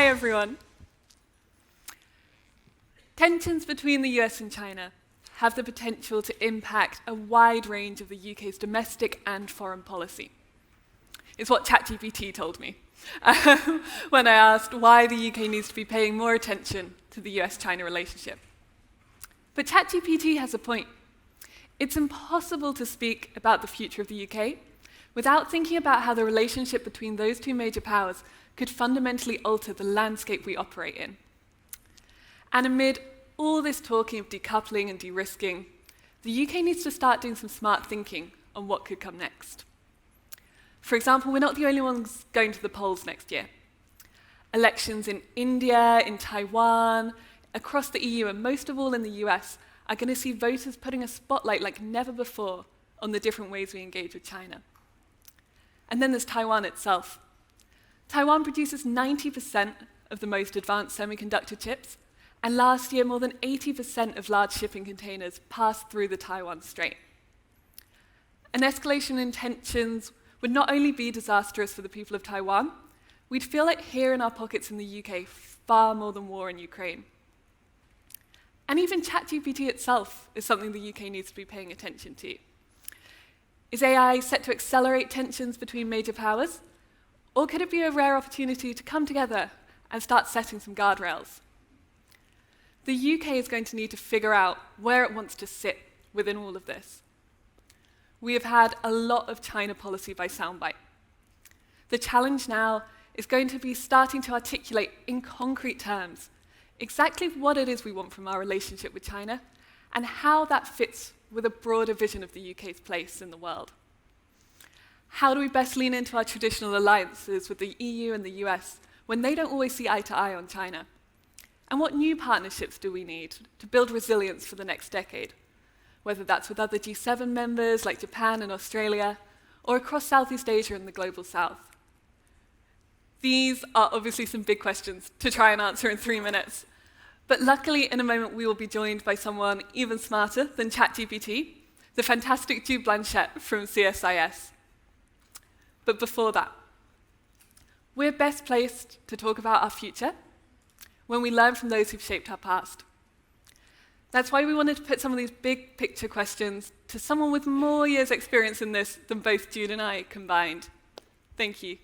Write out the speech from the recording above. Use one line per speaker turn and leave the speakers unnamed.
Hi, everyone. Tensions between the US and China have the potential to impact a wide range of the UK's domestic and foreign policy. It's what ChatGPT told me when I asked why the UK needs to be paying more attention to the US-China relationship. But ChatGPT has a point. It's impossible to speak about the future of the UK without thinking about how the relationship between those two major powers could fundamentally alter the landscape we operate in. And amid all this talking of decoupling and de-risking, the UK needs to start doing some smart thinking on what could come next. For example, we're not the only ones going to the polls next year. Elections in India, in Taiwan, across the EU, and most of all in the US, are going to see voters putting a spotlight like never before on the different ways we engage with China. And then there's Taiwan itself. Taiwan produces 90% of the most advanced semiconductor chips, and last year more than 80% of large shipping containers passed through the Taiwan Strait. An escalation in tensions would not only be disastrous for the people of Taiwan, we'd feel it here in our pockets in the UK far more than war in Ukraine. And even ChatGPT itself is something the UK needs to be paying attention to. Is AI set to accelerate tensions between major powers? Or could it be a rare opportunity to come together and start setting some guardrails? The UK is going to need to figure out where it wants to sit within all of this. We have had a lot of China policy by soundbite. The challenge now is going to be starting to articulate in concrete terms exactly what it is we want from our relationship with China and how that fits with a broader vision of the UK's place in the world. How do we best lean into our traditional alliances with the EU and the US when they don't always see eye to eye on China? And what new partnerships do we need to build resilience for the next decade? Whether that's with other G7 members like Japan and Australia, or across Southeast Asia and the Global South. These are obviously some big questions to try and answer in 3 minutes. But luckily, in a moment, we will be joined by someone even smarter than ChatGPT, the fantastic Jude Blanchette from CSIS. But before that, we're best placed to talk about our future when we learn from those who've shaped our past. That's why we wanted to put some of these big picture questions to someone with more years' experience in this than both Jude and I combined. Thank you.